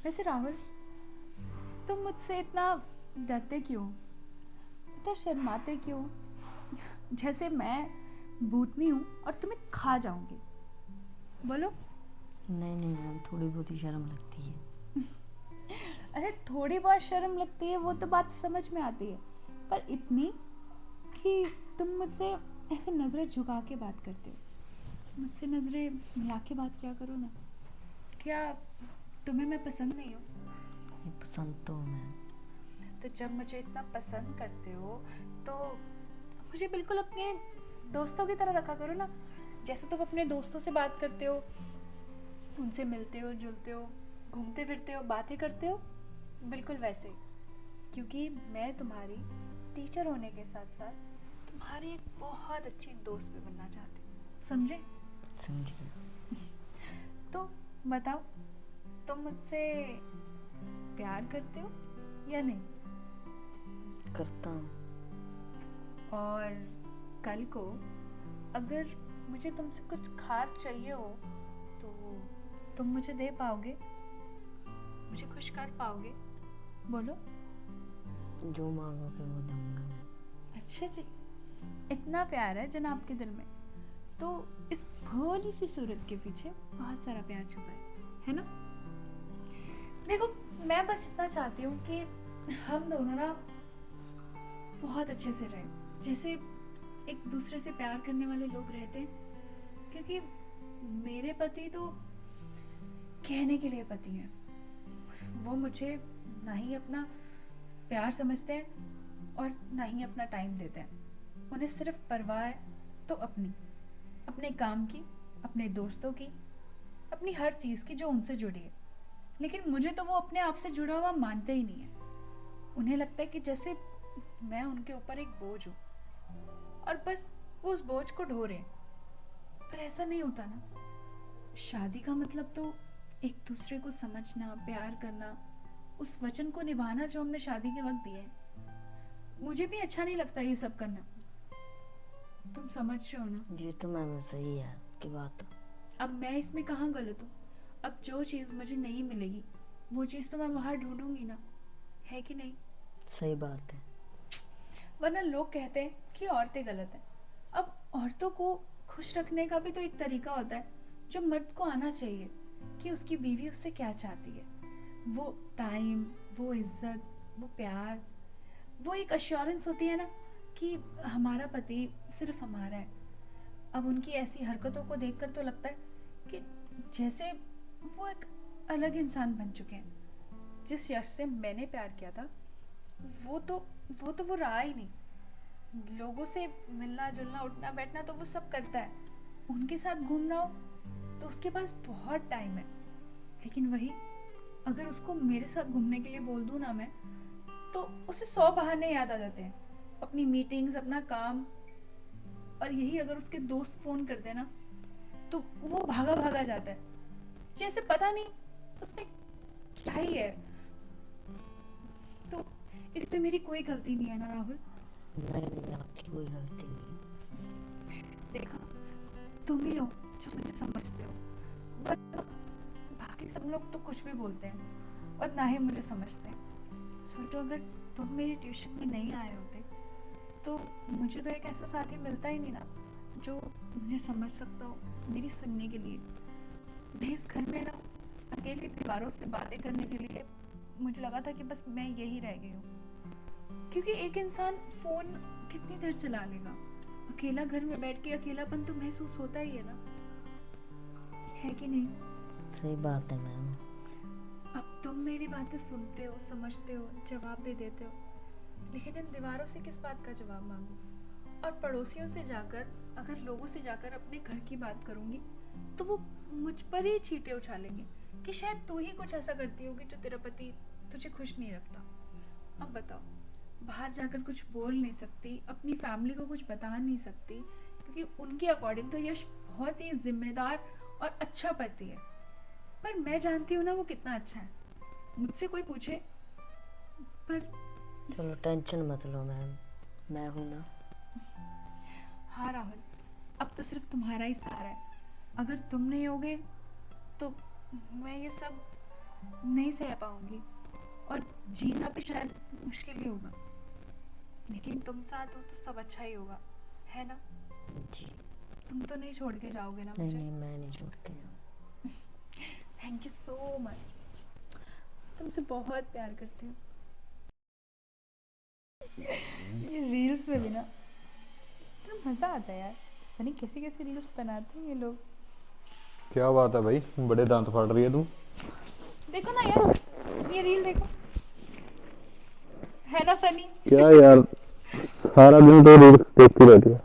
वैसे राहुल, तुम मुझसे इतना डरते क्यों, इतना शर्माते क्यों? जैसे मैं भूतनी हूँ और तुम्हें खा जाऊंगी। बोलो। नहीं नहीं मैम, थोड़ी बहुत ही शर्म लगती है। अरे थोड़ी बहुत शर्म लगती है वो तो बात समझ में आती है, पर इतनी कि तुम मुझसे ऐसे नज़रें झुका के बात करते हो। मुझसे नज़रें मिला के बात किया करो ना। क्या तुम्हें मैं पसंद नहीं हूँ? ये पसंद तो मैम। तो जब मुझे इतना पसंद करते हो तो मुझे बिल्कुल अपने दोस्तों की तरह रखा करो ना। जैसे तुम अपने दोस्तों से बात करते हो, उनसे मिलते हो जुलते हो, घूमते फिरते हो, बातें करते हो, बिल्कुल वैसे ही। क्योंकि मैं तुम्हारी टीचर होने के साथ साथ तुम्हारी एक बहुत अच्छी दोस्त भी बनना चाहती हूँ, समझे? समझिए। तो बताओ, तुम मुझसे प्यार करते हो या नहीं? करता हूँ। और कल को अगर मुझे तुमसे कुछ खास चाहिए हो तो तुम मुझे दे पाओगे, मुझे खुश कर पाओगे? बोलो। जो मांगोगे वो दूंगा मैं। अच्छा जी, इतना प्यार है जनाब के दिल में, तो इस भोली सी सूरत के पीछे बहुत सारा प्यार छुपा है ना? देखो, मैं बस इतना चाहती हूँ कि हम दोनों ना बहुत अच्छे से रहें, जैसे एक दूसरे से प्यार करने वाले लोग रहते हैं। क्योंकि मेरे पति तो कहने के लिए पति हैं, वो मुझे ना ही अपना प्यार समझते हैं और ना ही अपना टाइम देते हैं। उन्हें सिर्फ परवाह है तो अपने काम की, अपने दोस्तों की, अपनी हर चीज़ की जो उनसे जुड़ी है। लेकिन मुझे तो वो अपने आप से जुड़ा हुआ मानते ही नहीं है। उन्हें लगता है कि जैसे मैं उनके ऊपर एक बोझ हूँ और बस वो उस बोझ को ढो रहे हैं। पर ऐसा नहीं होता ना। शादी का मतलब तो एक दूसरे को समझना, प्यार करना, उस वचन को निभाना जो हमने शादी के वक्त दिए हैं। मुझे भी अच्छा नहीं लगता ये सब करना, तुम समझ रहे हो ना? ये तो मैम सही है आपकी बात। अब मैं इसमें कहाँ गलत हूँ? अब जो चीज़ मुझे नहीं मिलेगी वो चीज़ तो मैं बाहर ढूंढूंगी ना, है कि नहीं? सही बात है। वरना लोग कहते हैं कि औरतें गलत हैं। अब औरतों को खुश रखने का भी तो एक तरीका होता है जो मर्द को आना चाहिए, कि उसकी बीवी उससे क्या चाहती है। वो टाइम, वो इज्जत, वो प्यार, वो एक अश्योरेंस होती है ना कि हमारा पति सिर्फ हमारा है। अब उनकी ऐसी हरकतों को देखकर तो लगता है कि जैसे वो एक अलग इंसान बन चुके हैं। जिस यश से मैंने प्यार किया था वो तो वो रहा ही नहीं। लोगों से मिलना जुलना, उठना बैठना तो वो सब करता है। उनके साथ घूमना हो तो उसके पास बहुत टाइम है। लेकिन वही अगर उसको मेरे साथ घूमने के लिए बोल दूं ना मैं, तो उसे 100 बहाने याद आ जाते हैं, अपनी मीटिंग्स, अपना काम। और यही अगर उसके दोस्त फोन कर देना तो वो भागा भागा जाता है, जैसे पता नहीं उसने क्या ही है। तो इस पे मेरी कोई गलती नहीं है ना राहुल? नहीं नहीं, आपकी कोई गलती नहीं। देखा, तुम ही हो जो मुझे समझते हो, वरना बाकी सब लोग तो कुछ भी बोलते हैं और ना ही मुझे समझते हैं। सोचो, अगर तुम मेरी ट्यूशन में नहीं आए होते तो मुझे तो एक ऐसा साथी मिलता ही नहीं ना जो मुझे समझ सकता हो, मेरी सुनने के लिए। मैं इस घर में ना अकेली दीवारों से बातें करने के लिए मुझे लगा था कि बस मैं यही रह गई हूँ। क्योंकि एक इंसान फोन कितनी देर चला लेगा? अकेला घर में बैठ के अकेलापन तो महसूस होता ही है ना, है कि नहीं? सही बात है मैम। अब तुम मेरी बातें सुनते हो, समझते हो, जवाब भी देते हो, लेकिन इन दीवारों से किस बात का जवाब मांगू? और पड़ोसियों से जाकर, अगर लोगों से जाकर अपने घर की बात करूंगी तो वो मुझ पर ही चींटे उछालेंगे कि शायद तू ही कुछ ऐसा करती होगी जो तेरा पति तुझे खुश नहीं रखता। अब बताओ, बाहर जाकर कुछ बोल नहीं सकती, अपनी फैमिली को कुछ बता नहीं सकती, क्योंकि उनके अकॉर्डिंग तो यश बहुत ही जिम्मेदार और अच्छा पति है। पर मैं जानती हूँ ना वो कितना अच्छा है। मुझसे कोई पूछे पर चलो टेंशन मत लो मैम, मैं हूँ ना। हाँ राहुल, अब तो सिर्फ तुम्हारा ही सहारा है। अगर तुम नहीं होगे तो मैं ये सब नहीं सह पाऊंगी और जीना भी शायद मुश्किल ही होगा, लेकिन तुम साथ हो तो सब अच्छा ही होगा, है ना? जी। तुम तो नहीं छोड़ के जाओगे ना नहीं मुझे? नहीं, मैं नहीं छोड़ के जाऊँ। Thank you so much. तुमसे बहुत प्यार करती हूँ। ये रील्स में भी ना इतना मजा आता है यार, पता नहीं कैसी कैसी रील्स बनाते हैं ये लोग। क्या बात है भाई, बड़े दांत फाड़ रही है तू। देखो ना यार, ये रील देखो, है ना फनी? क्या यार, सारा दिन तो रील्स देखती रहती है।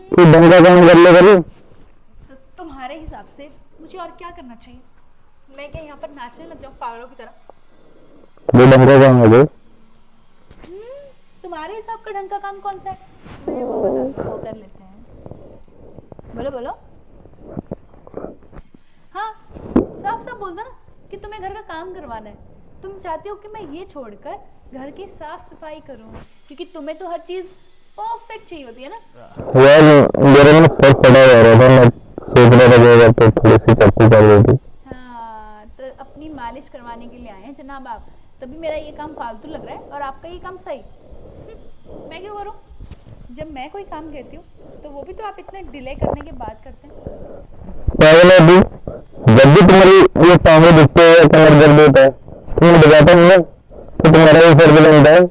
तू ढंग का काम कर ले करो। तो तुम्हारे हिसाब से मुझे और क्या करना चाहिए? मैं क्या यहाँ पर नाचने लग जाऊँ पागलों की तरह? वो ढंग का काम है भाई। तुम्हारे हिसाब का ढंग का काम कौन सा है? मुझे वो बता दो, वो कर लेते हैं। बोलो बोलो। हाँ, साफ साफ बोल दो ना कि तुम्हें घर का काम करवाना है। तुम चाहते हो कि मैं ये छोड़कर घर की साफ सफाई करूँ, क्योंकि तुम्हें तो हर चीज परफेक्ट चाहिए होती है ना। यार मेरे में सर फटा जा रहा था, मैं सोच रहा था कि अगर तो थोड़ी सी पट्टी कर देती। हाँ, तो अपनी मालिश करवाने के लिए आए हैं जनाब आप, तभी मेरा ये काम फालतू लग रहा है और आपका ये काम सही। मैं क्यों करूँ? जब मैं कोई काम कहती हूँ तो वो भी तो आप इतने डिले करने के बाद करते हैं। पागल है तू, जब भी तुम्हारी ये टांगे दिखते हैं कमर दर्द होता है, तुम्हें बताता नहीं है कि तुम्हारा ये सर दर्द होता है।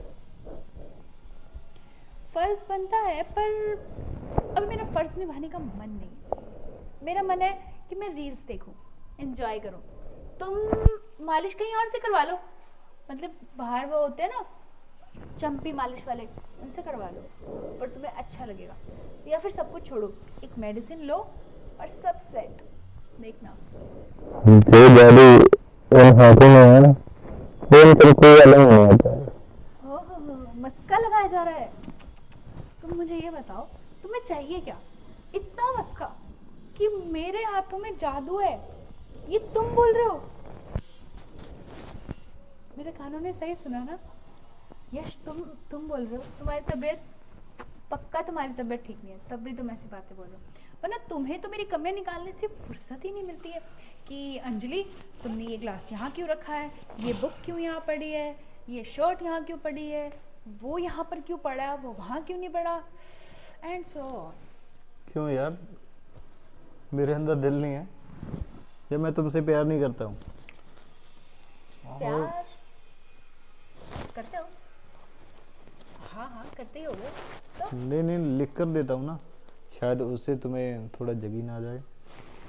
फर्ज बनता है, पर अभी मेरा फर्ज निभाने का मन नहीं। मेरा मन है कि मैं रील्स देखूं, एंजॉय करूं। तुम मालिश कहीं और से करवा लो, मतलब बाहर वो होते हैं ना चंपी मालिश वाले, उनसे करवा लो, पर तुम्हें अच्छा लगेगा। या फिर सब कुछ छोड़ो, एक मेडिसिन लो और सब सेट। देखना। जो जादू उन हाथों में है ना, वो उनका कोई अलग नहीं होता है। हो, मस्का लगाया जा रहा है। तुम मुझे ये बताओ, तुम्हें चाहिए क्या? इतना मस्का कि मेरे हाथों में जादू है, ये तुम बोल रहे हो? मेरे कानों ने सही सुना ना? यश, तुम बोल रहे हो तुम्हारी तबीयत, पक्का तुम्हारी तबीयत ठीक नहीं है, तब भी तुम ऐसी बातें बोल रहे हो। वरना तुम्हें तो मेरी कमियां निकालने से फुर्सत ही नहीं मिलती है कि अंजलि तुमने ये ग्लास यहाँ क्यों रखा है, ये बुक क्यों यहाँ पड़ी है, ये शर्ट यहाँ क्यों पड़ी है, वो यहाँ पर क्यों पड़ा, वो वहाँ क्यों नहीं पड़ा, एंड सो ऑन। क्यों यार, मेरे अंदर दिल नहीं है या मैं तुमसे प्यार नहीं करता हूँ? प्यार करते हो? हाँ हाँ, करते ही होगे तो। नहीं नहीं, लिख कर देता हूँ ना, शायद उससे तुम्हें थोड़ा यकीन आ जाए,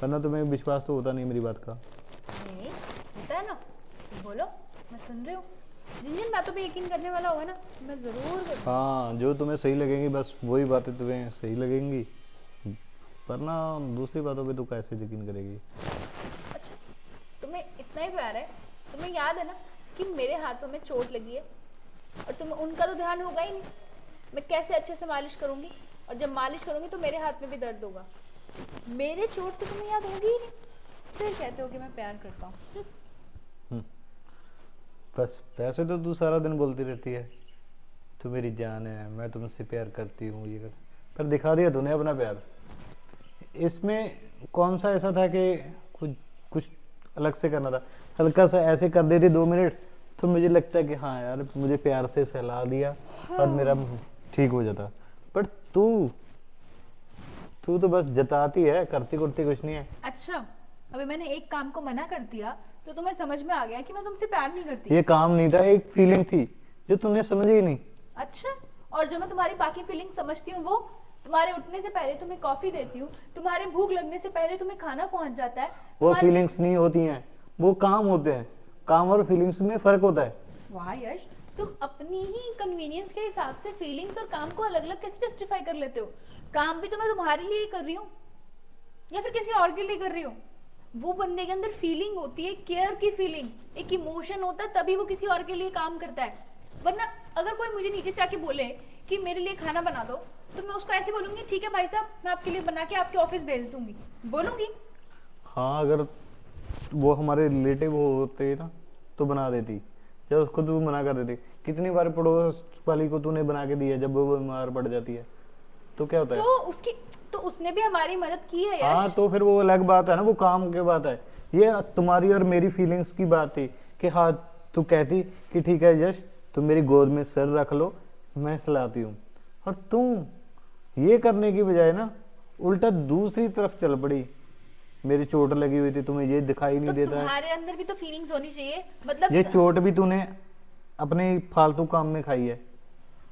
वरना तुम्हें विश्वास तो होता नहीं मेरी बात का। नहीं होता है ना, बोलो, मैं सुन रही हूँ। जिन जिन बातों पे यकीन करने वाला होगा ना, मैं जरूर करूँगी। हाँ, जो तुम्हें सही लगेंगी बस वही बातें तुम्हें सही लगेंगी, वरना दूसरी बातों पे तो कैसे यकीन करेगी? अच्छा, तुम्हें इतना ही प्यार है, तुम्हें याद है ना कि मेरे हाथों में चोट लगी है, और तुम्हें उनका तो ध्यान होगा ही नहीं। मैं कैसे अच्छे से मालिश करूंगी, और जब मालिश करूंगी तो मेरे हाथ में भी दर्द होगा। मेरे चोट तो तुम्हें याद होगी ही नहीं, फिर कहते हो कि मैं प्यार करता हूँ। बस वैसे तो तू सारा दिन बोलती रहती है तू मेरी जान है, मैं तुमसे प्यार करती हूँ, ये कर, पर दिखा दिया तूने अपना प्यार। इसमें कौन सा ऐसा था कि कुछ कुछ अलग से करना था? हल्का सा ऐसे कर देती 2 मिनट तो मुझे लगता है कि हाँ यार मुझे प्यार से सहला दिया और मेरा ठीक हो जाता। बट तू तू तो बस जताती है, करती कुर्ती कुछ नहीं है। अच्छा, अभी मैंने एक काम को मना कर दिया तो तुम्हें समझ में आ गया कि मैं तुमसे प्यार नहीं करती? ये काम नहीं था, एक फीलिंग थी जो तुमने समझी ही नहीं। अच्छा, और जो मैं तुम्हारी बाकी फीलिंग समझती हूँ, वो तुम्हारे उठने से पहले तुम्हें कॉफी देती हूँ, तुम्हारे भूख लगने से पहले तुम्हें खाना पहुंच जाता है। वो फीलिंग्स नहीं होती हैं, वो काम होते हैं। काम और फीलिंग्स में फर्क होता है। वाह यश, तुम अपनी ही कन्वीनियंस के हिसाब से फीलिंग्स और काम को अलग अलग कैसे जस्टिफाई कर लेते हो? काम भी तो मैं तुम्हारे लिए ही कर रही हूँ, या फिर किसी और के लिए कर रही हूँ? वो बंदे के अंदर फीलिंग होती है, केयर की फीलिंग, एक इमोशन होता है, तभी वो किसी और के लिए काम करता है। वरना अगर कोई मुझे नीचे जाके बोले कि मेरे लिए खाना बना दो, तो मैं उसको ऐसे बोलूंगी, ठीक है भाई साहब, मैं आपके लिए बना के आपके ऑफिस भेज दूंगी, बोलूंगी। हाँ, अगर वो हमारे रिलेटिव होते ना तो बना देती, या उसको तू मना कर देती। कितनी बार पड़ोस वाली को तूने बना के दिया जब वो बीमार पड़ जाती है, तो क्या होता है? तो उसने भी हमारी मदद की है हाँ, यश। तो फिर वो अलग बात है ना, वो काम की बात है। ये तुम्हारी और मेरी फीलिंग्स की बात थी कि हाँ तू कहती कि ठीक है यश तुम मेरी गोद में सर रख लो मैं सुलाती हूँ, और तुम ये करने की बजाय ना उल्टा दूसरी तरफ चल पड़ी। मेरी चोट लगी हुई थी तुम्हें ये दिखाई नहीं तो देता है। तुम्हारे अंदर भी तो फीलिंग्स होनी चाहिए, मतलब ये चोट भी तूने अपने फालतू काम में खाई है।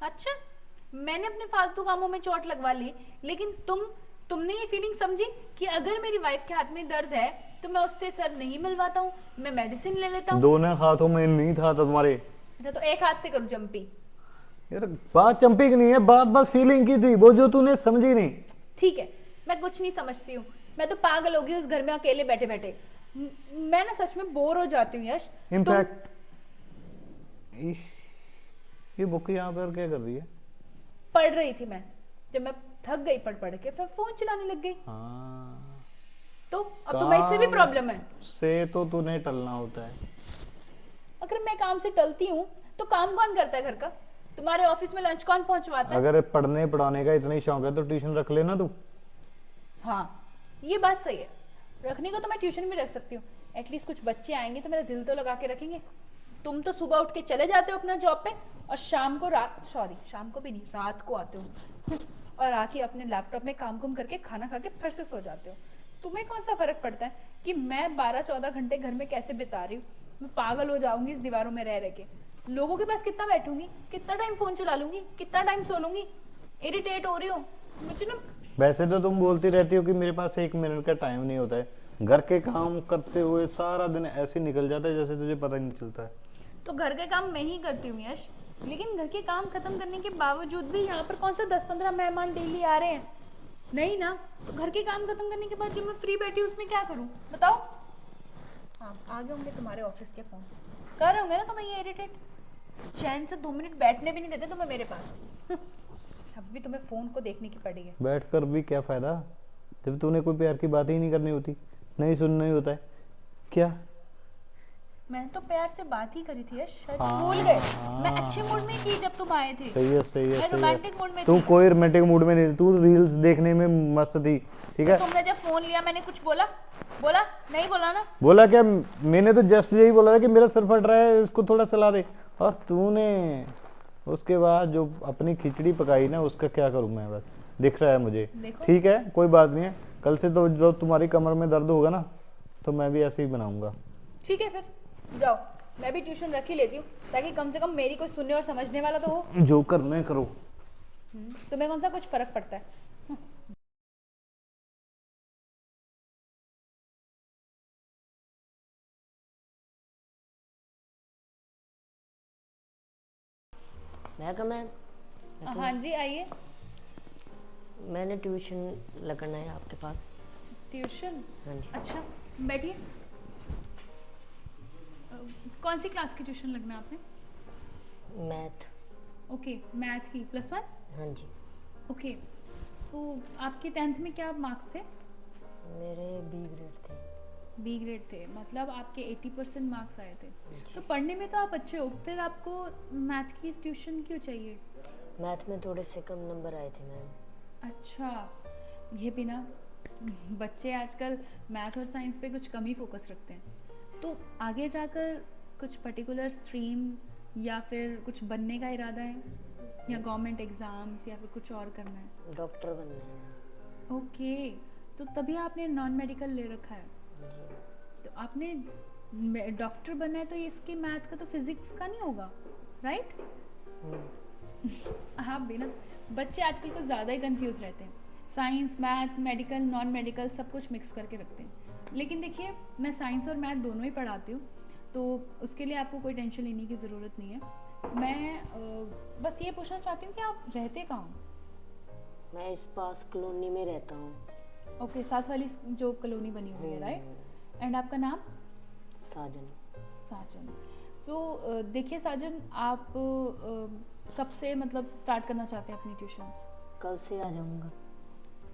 अच्छा, मैंने अपने फालतू कामों में चोट लगवा ली, लेकिन तुमने ये फीलिंग समझी कि अगर मेरी वाइफ के हाथ में दर्द है तो मैं उससे सर नहीं मिलवाता हूँ, मैं मेडिसिन ले लेता हूँ। दोनों हाथों में नहीं था तुम्हारे। अच्छा, तो एक हाथ से करूँ जंपिंग? यार बात चंपी की नहीं है, बात बस फीलिंग की थी, वो जो तूने समझी नहीं। ठीक है, मैं कुछ नहीं समझती हूँ, मैं तो पागल हो गई उस घर में अकेले बैठे बैठे। मैं ना सच में बोर हो जाती हूँ यश। इनफैक्ट ये बुक यहाँ पर क्या कर रही है? पढ़ रही थी मैं, जब मैं थक गई पढ़ पढ़ के फिर फोन चलाने लग गई। हाँ, तो अब तुम्हें इससे भी प्रॉब्लम है? से तो तूने टलना होता है। अगर मैं काम से टलती हूँ तो काम कौन करता है घर का? तुम्हारे ऑफिस में लंच कौन पहुंचवाता है? अगर पढ़ने पढ़ाने का इतना ही शौक है तो ट्यूशन रख लेना तू। हाँ, ये बात सही है, रखने को तो मैं ट्यूशन में रख सकती हूँ, एटलीस्ट कुछ बच्चे आएंगे तो मेरा दिल तो लगा के रखेंगे। तुम तो सुबह उठ के चले जाते हो अपना जॉब पे और शाम को भी नहीं, रात को आते हो और आके अपने लैपटॉप में काम कुम करके खाना खा के फिर से सो जाते हो। तुम्हें कौन सा फर्क पड़ता है कि मैं 12-14 घंटे घर में कैसे बिता रही हूँ? मैं पागल हो जाऊंगी इस दीवारों में रह रह के। लोगों के पास कितना बैठूंगी, कितना टाइम फोन चला लूंगी, कितना टाइम सो लूंगी, इरिटेट हो रही हूँ मुझे ना। वैसे तो तुम बोलती रहती हो कि मेरे पास 1 मिनट का टाइम नहीं होता है, घर के काम करते हुए सारा दिन ऐसे निकल जाता है जैसे तुझे पता ही नहीं चलता है। तो घर के काम मैं ही करती हूँ यश, लेकिन घर के काम खत्म करने के बावजूद भी यहाँ पर कौन सा 10-15 मेहमान डेली आ रहे हैं? नहीं ना, तो घर के काम खत्म करने के बाद जब मैं फ्री बैठी हूँ उसमें क्या करूँ बताओ? हाँ, आ गए होंगे तुम्हारे ऑफिस के फोन, कर रहे होंगे ना तुम्हें ये इरिटेट, चैन से 2 मिनट बैठने भी नहीं देते तुम्हें मेरे पास। अब भी तुम्हें फोन को देखने की पड़ी है। बैठ कर भी क्या फायदा जब तूने कोई प्यार की बात ही नहीं करनी होती, नहीं सुनना ही होता है क्या? मैंने तो प्यार से बात ही करी थी यश, शायद हाँ, भूल गए। मैं हाँ। अच्छे मूड में थी जब तुम आए थे। सही है सही है मैं सही है। रोमांटिक मूड में तू थी। कोई रोमांटिक मूड में नहीं थी, तू रील्स देखने में मस्त थी, ठीक है? तुमने जब फोन लिया मैंने कुछ बोला? नहीं बोला ना? बोला क्या? मैंने तो जस्ट यही बोला था कि मेरा सर फट रहा है इसको थोड़ा चला दे, और तूने उसके बाद जो अपनी खिचड़ी पकाई ना उसका क्या करूं मैं, बस दिख रहा है मुझे। देखो। ठीक है कोई बात नहीं है, कल से तो जो तुम्हारी कमर में दर्द होगा ना तो मैं भी ऐसे ही बनाऊंगा। ठीक है फिर जाओ, मैं भी ट्यूशन रख ही लेती हूँ ताकि कम से कम मेरी कोई सुनने और समझने वाला तो हो। जो करना है करो। तुम्हें कौन सा कुछ फर्क पड़ता है? मैं हाँ जी आइए। मैंने ट्यूशन लगाना है आपके पास। ट्यूशन? हाँ जी। अच्छा बैठिए। कौन सी क्लास की ट्यूशन लगना है आपने? मैथ। ओके, मैथ की +1? हाँ जी। ओके, तो आपके 10th में क्या मार्क्स थे? मेरे बी ग्रेड थे। बी ग्रेड थे, मतलब आपके 80% मार्क्स आए थे। तो पढ़ने में तो आप अच्छे हो, फिर आपको मैथ की ट्यूशन क्यों चाहिए? मैथ में थोड़े से कम नंबर आए थे मैम। अच्छा, ये भी ना, बच्चे आजकल मैथ और साइंस पे कुछ कम ही फोकस रखते हैं। तो आगे जाकर कुछ पर्टिकुलर स्ट्रीम या फिर कुछ बनने का इरादा है, या गवर्नमेंट एग्ज़ाम्स, या फिर कुछ और करना है? डॉक्टर बनना है। ओके, तो तभी आपने नॉन मेडिकल ले रखा है। जी। तो आपने डॉक्टर बनना है तो इसके मैथ का तो फिजिक्स का नहीं होगा, राइट? हाँ भी ना, बच्चे आजकल कुछ ज़्यादा ही कंफ्यूज रहते हैं, science math medical non medical सब कुछ मिक्स करके रखते हैं। लेकिन देखिए, मैं साइंस और मैथ दोनों ही पढ़ाती हूँ, तो उसके लिए आपको कोई टेंशन लेने की ज़रूरत नहीं है। मैं बस ये पूछना चाहती हूँ कि आप रहते कहाँ हो? मैं इस पास कॉलोनी में रहता हूँ। ओके, साथ वाली जो कॉलोनी बनी हुई है, राइट? एंड आपका नाम? साजन। साजन। तो देखिए साजन, आप कब से मतलब स्टार्ट करना चाहते हैं अपनी ट्यूशन्स? कल से आ जाऊँगा।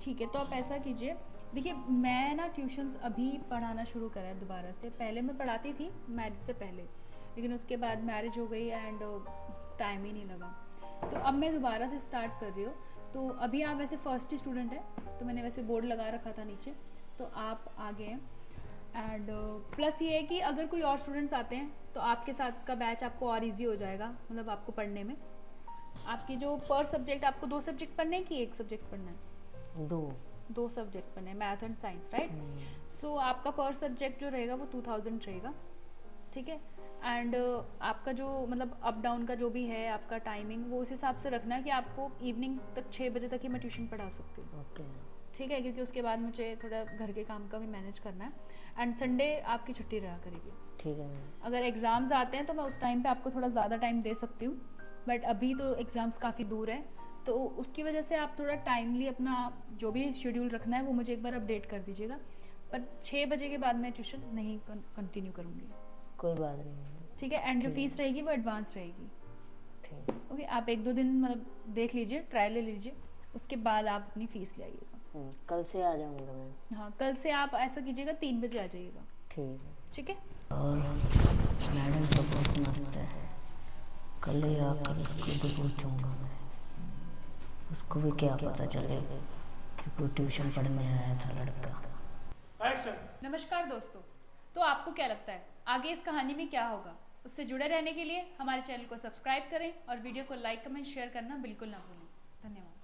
ठीक है, तो आप ऐसा कीजिए, देखिए मैं ना ट्यूशन्स अभी पढ़ाना शुरू करा है दोबारा से। पहले मैं पढ़ाती थी मैरिज से पहले, लेकिन उसके बाद मैरिज हो गई एंड टाइम ही नहीं लगा, तो अब मैं दोबारा से स्टार्ट कर रही हूँ। तो अभी आप वैसे फर्स्ट स्टूडेंट हैं, तो मैंने वैसे बोर्ड लगा रखा था नीचे, तो आप आगे हैं। एंड प्लस ये है कि अगर कोई और स्टूडेंट्स आते हैं तो आपके साथ का बैच आपको और इजी हो जाएगा, मतलब आपको पढ़ने में। आपकी जो पर सब्जेक्ट, आपको 2 सब्जेक्ट पढ़ने हैं कि 1 सब्जेक्ट पढ़ना है? 2 सब्जेक्ट पढ़ने हैं, मैथ एंड साइंस, राइट? सो आपका पर सब्जेक्ट जो रहेगा वो 2000 रहेगा, ठीक है। एंड आपका जो मतलब अप डाउन का जो भी है आपका टाइमिंग, वो उस हिसाब से रखना है कि आपको इवनिंग तक 6 बजे तक ही मैं ट्यूशन पढ़ा सकती हूँ, ओके ठीक है, क्योंकि उसके बाद मुझे थोड़ा घर के काम का भी मैनेज करना है। एंड संडे आपकी छुट्टी रहा करेगी। ठीक है मैम। अगर एग्ज़ाम्स आते हैं तो मैं उस टाइम पे आपको थोड़ा ज़्यादा टाइम दे सकती हूँ, बट अभी तो एग्ज़ाम्स काफ़ी दूर है, तो उसकी वजह से आप थोड़ा टाइमली अपना जो भी शेड्यूल रखना है वो मुझे एक बार अपडेट कर दीजिएगा। पर 6 बजे के बाद मैं ट्यूशन नहीं कंटिन्यू करूँगी, कोई बात नहीं मैम। ठीक है। एंड जो ठीक है। फीस रहेगी वो एडवांस रहेगी, ठीक है। ओके। आप 1-2 दिन मतलब देख लीजिए, ट्रायल ले लीजिए, उसके बाद आप अपनी फ़ीस ले आइएगा। कल से आ जाऊँगा मैम। हाँ, कल से आप ऐसा कीजिएगा 3 बजे आ जाइएगा, ठीक है। ठीक है। और मैडम तो बहुत मस्त है, कल ही आकर उसको भी पूछूंगा मैं, उसको भी क्या पता चले कि कोई ट्यूशन पढ़ने आया था लड़का। नमस्कार दोस्तों, तो आपको क्या लगता है आगे इस कहानी में क्या होगा? उससे जुड़े रहने के लिए हमारे चैनल को सब्सक्राइब करें और वीडियो को लाइक, कमेंट, शेयर करना बिल्कुल ना भूलें।